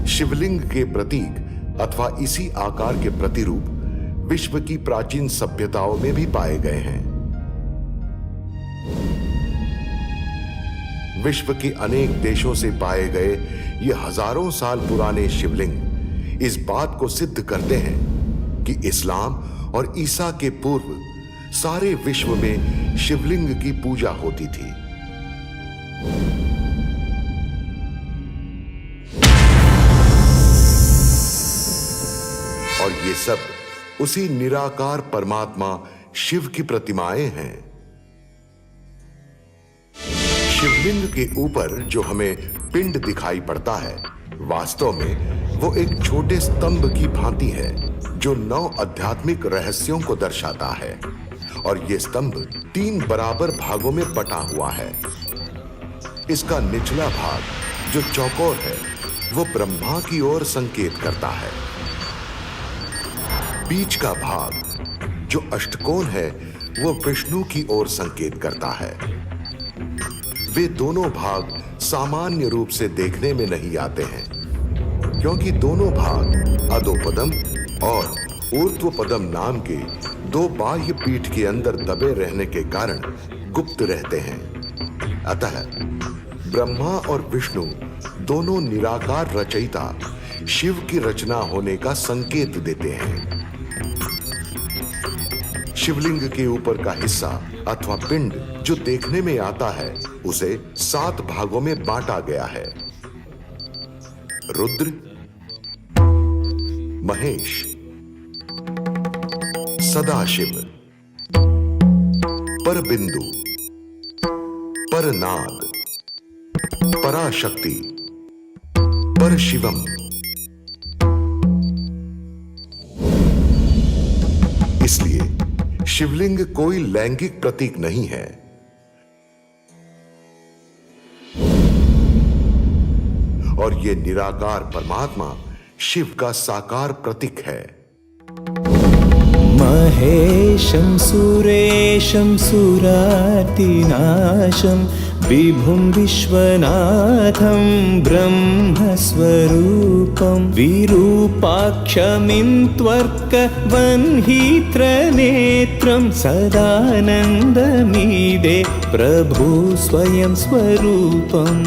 शिवलिंग के प्रतीक अथवा इसी आकार के प्रतिरूप विश्व की प्राचीन सभ्यताओं में भी पाए गए हैं। विश्व के अनेक देशों से पाए गए ये हजारों साल पुराने शिवलिंग इस बात को सिद्ध करते हैं कि इस्लाम और ईसा के पूर्व सारे विश्व में शिवलिंग की पूजा होती थी। और ये सब उसी निराकार परमात्मा शिव की प्रतिमाएं हैं। शिवलिंग के ऊपर जो हमें पिंड दिखाई पड़ता है, वास्तव में वो एक छोटे स्तंभ की भांति है जो 9 आध्यात्मिक रहस्यों को दर्शाता है। और ये स्तंभ 3 बराबर भागों में बटा हुआ है। इसका निचला भाग जो चौकोर है वो ब्रह्मा की ओर संकेत करता है। बीच का भाग जो अष्टकोण है वो विष्णु की ओर संकेत करता है। वे दोनों भाग सामान्य रूप से देखने में नहीं आते हैं, क्योंकि दोनों भाग अधोपदम और ऊर्ध्वपदम नाम के 2 बाह्य पीठ के अंदर दबे रहने के कारण गुप्त रहते हैं। अतः ब्रह्मा और विष्णु दोनों निराकार रचयिता शिव की रचना होने का संकेत देते हैं। शिवलिंग के ऊपर का हिस्सा अथवा पिंड जो देखने में आता है उसे 7 भागों में बांटा गया है। रुद्र, महेश, सदाशिव, परबिंदु, परनाद, पराशक्ति, परशिवम। इसलिए शिवलिंग कोई लैंगिक प्रतीक नहीं है। और ये निराकार परमात्मा शिव का साकार प्रतीक है। महेशं सुरेशं सुरातिनाशं विभुं विश्वनाथं ब्रह्मस्वरूपं विरूपाक्षमिन्त्वर्कवह्नित्रनेत्रं सदानन्दमीदे प्रभु स्वयं स्वरूपम्।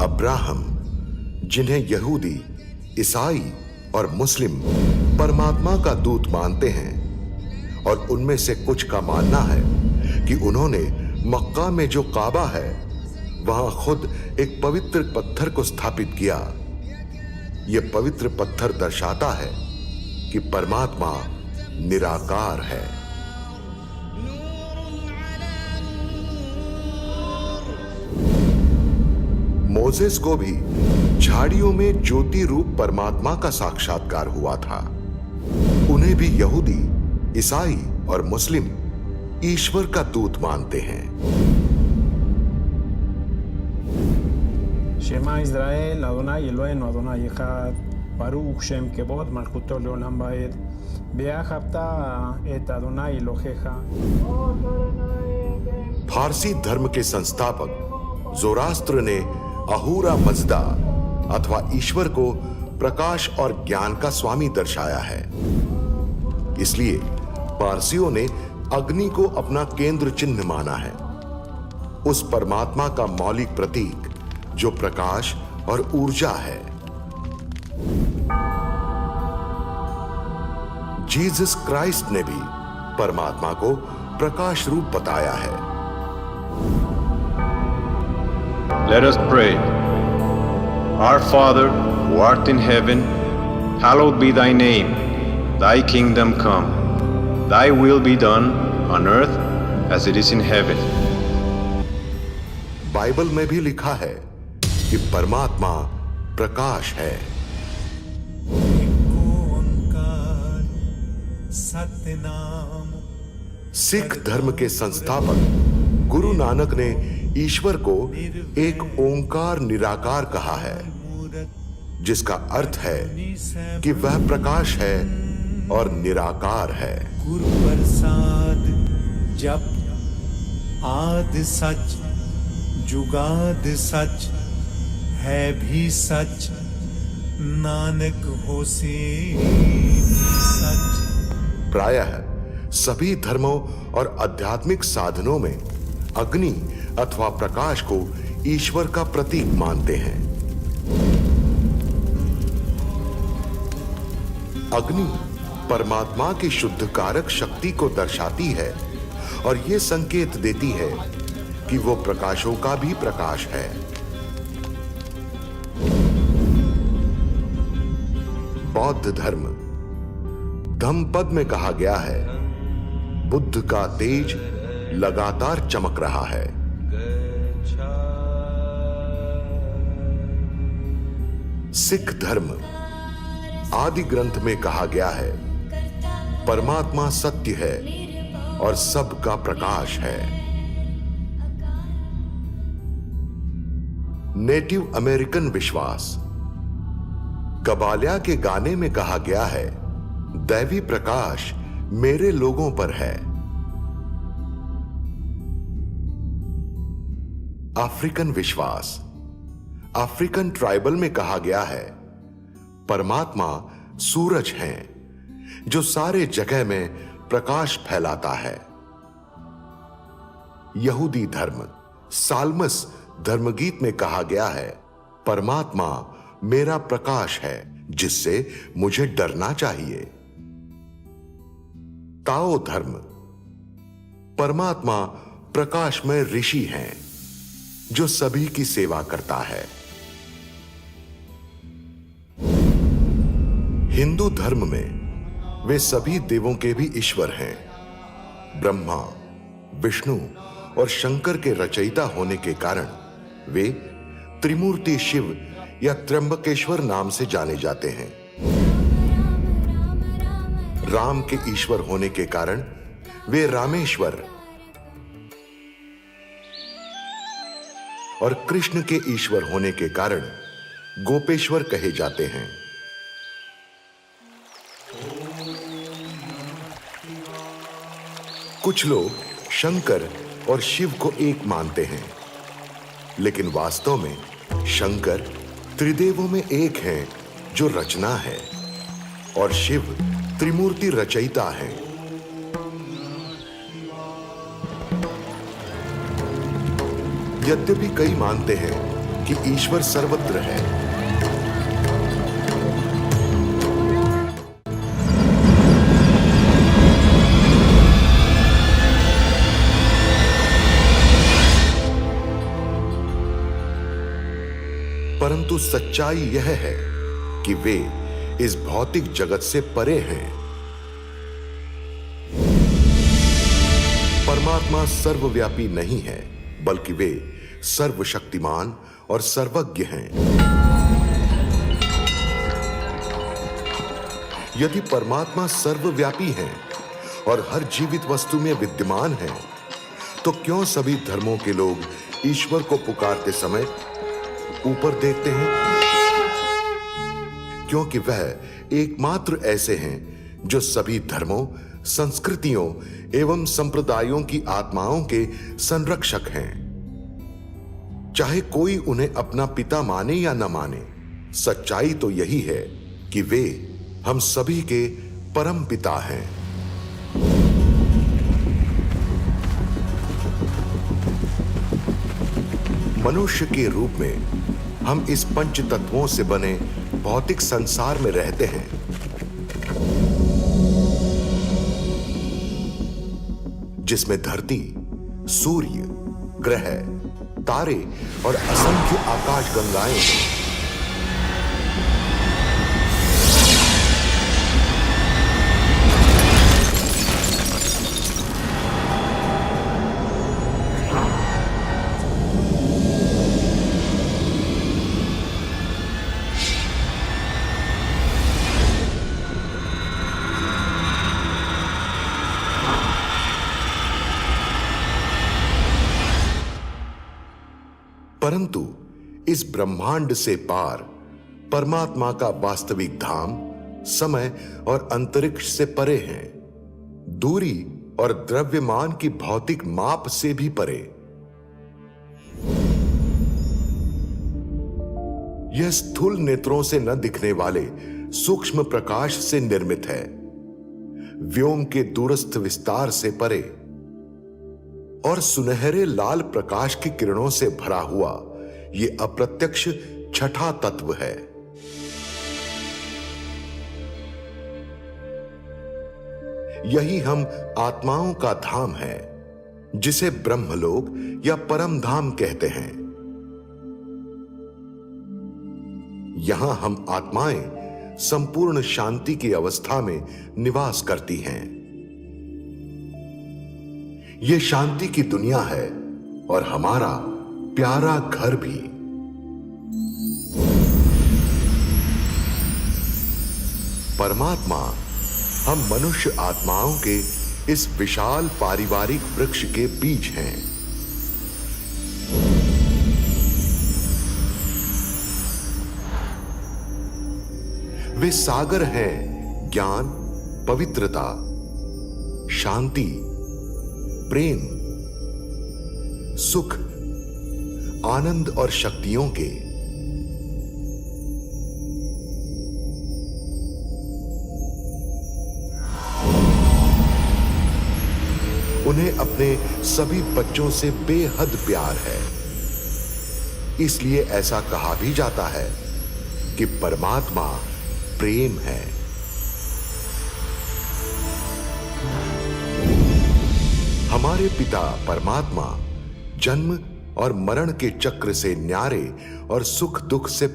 अब्राहम, जिन्हें यहूदी, ईसाई और मुस्लिम परमात्मा का दूत मानते हैं, और उनमें से कुछ का मानना है कि उन्होंने मक्का में जो काबा है वहां खुद एक पवित्र पत्थर को स्थापित किया। यह पवित्र पत्थर दर्शाता है कि परमात्मा निराकार है। मोसेस को भी झाड़ियों में ज्योति रूप परमात्मा का साक्षात्कार हुआ था। उन्हें भी यहूदी, ईसाई और मुस्लिम ईश्वर का दूत मानते हैं। शमा इस्राएल अदोनाई एलोहेनु अदोनाई echad ברוך שם כבוד מלכותו לעולם ועד ואהבת את אדוני אלוהיך। फारसी धर्म के संस्थापक जोरास्त्र ने अहूरा मजदा अथवा ईश्वर को प्रकाश और ज्ञान का स्वामी दर्शाया है। इसलिए पारसियों ने अग्नि को अपना केंद्र चिन्ह माना है, उस परमात्मा का मौलिक प्रतीक जो प्रकाश और ऊर्जा है। जीसस क्राइस्ट ने भी परमात्मा को प्रकाश रूप बताया है। Let us pray. Our Father, who art in heaven, hallowed be thy name. Thy kingdom come. Thy will be done on earth as it is in heaven. Bible में भी लिखा है कि परमात्मा प्रकाश है। सिख धर्म के संस्थापक गुरु नानक ने ईश्वर को एक ओंकार निराकार कहा है, जिसका अर्थ है कि वह प्रकाश है और निराकार है। गुरु प्रसाद जप आद सच जुगाद सच है भी सच, नानक होसी सच। प्रायः सभी धर्मों और आध्यात्मिक साधनों में अग्नि अथवा प्रकाश को ईश्वर का प्रतीक मानते हैं। अग्नि परमात्मा की शुद्ध कारक शक्ति को दर्शाती है और यह संकेत देती है कि वो प्रकाशों का भी प्रकाश है। बौद्ध धर्म धम्मपद में कहा गया है, बुद्ध का तेज लगातार चमक रहा है। सिख धर्म आदि ग्रंथ में कहा गया है, परमात्मा सत्य है और सबका प्रकाश है। नेटिव अमेरिकन विश्वास कबालिया के गाने में कहा गया है, दैवी प्रकाश मेरे लोगों पर है। अफ्रीकन विश्वास अफ्रीकन ट्राइबल में कहा गया है, परमात्मा सूरज हैं जो सारे जगह में प्रकाश फैलाता है। यहूदी धर्म साल्मस धर्मगीत में कहा गया है, परमात्मा मेरा प्रकाश है जिससे मुझे डरना चाहिए। ताओ धर्म परमात्मा प्रकाशमय ऋषि हैं जो सभी की सेवा करता है। हिंदू धर्म में वे सभी देवों के भी ईश्वर हैं। ब्रह्मा, विष्णु और शंकर के रचयिता होने के कारण वे त्रिमूर्ति शिव या त्र्यंबकेश्वर नाम से जाने जाते हैं। राम के ईश्वर होने के कारण वे रामेश्वर और कृष्ण के ईश्वर होने के कारण गोपेश्वर कहे जाते हैं। कुछ लोग शंकर और शिव को एक मानते हैं, लेकिन वास्तव में शंकर त्रिदेवों में एक हैं जो रचना है और शिव त्रिमूर्ति रचयिता हैं। यद्यपि कई मानते हैं कि ईश्वर सर्वत्र है, परंतु सच्चाई यह है कि वे इस भौतिक जगत से परे हैं। परमात्मा सर्वव्यापी नहीं है, बल्कि वे सर्वशक्तिमान और सर्वज्ञ हैं। यदि परमात्मा सर्वव्यापी हैं और हर जीवित वस्तु में विद्यमान हैं, तो क्यों सभी धर्मों के लोग ईश्वर को पुकारते समय ऊपर देखते हैं? क्योंकि वह एकमात्र ऐसे हैं जो सभी धर्मों, संस्कृतियों एवं संप्रदायों की आत्माओं के संरक्षक हैं। चाहे कोई उन्हें अपना पिता माने या न माने, सच्चाई तो यही है कि वे हम सभी के परम पिता हैं। मनुष्य के रूप में हम इस पंच तत्वों से बने भौतिक संसार में रहते हैं। जिसमें धरती, सूर्य, ग्रह, तारे और असंख्य आकाश गंगाएं हैं। परंतु इस ब्रह्मांड से पार परमात्मा का वास्तविक धाम समय और अंतरिक्ष से परे है, दूरी और द्रव्यमान की भौतिक माप से भी परे। यह स्थूल नेत्रों से न दिखने वाले सूक्ष्म प्रकाश से निर्मित है, व्योम के दूरस्थ विस्तार से परे और सुनहरे लाल प्रकाश की किरणों से भरा हुआ यह अप्रत्यक्ष छठा तत्व है। यही हम आत्माओं का धाम है, जिसे ब्रह्मलोक या परम धाम कहते हैं। यहां हम आत्माएं संपूर्ण शांति की अवस्था में निवास करती हैं। यह शांति की दुनिया है और हमारा प्यारा घर भी। परमात्मा हम मनुष्य आत्माओं के इस विशाल पारिवारिक वृक्ष के बीज हैं। वे सागर हैं ज्ञान, पवित्रता, शांति, प्रेम, सुख, आनंद और शक्तियों के। उन्हें अपने सभी बच्चों से बेहद प्यार है। इसलिए ऐसा कहा भी जाता है कि परमात्मा प्रेम है। हमारे पिता परमात्मा जन्म और मरण के चक्र से न्यारे और सुख दुख से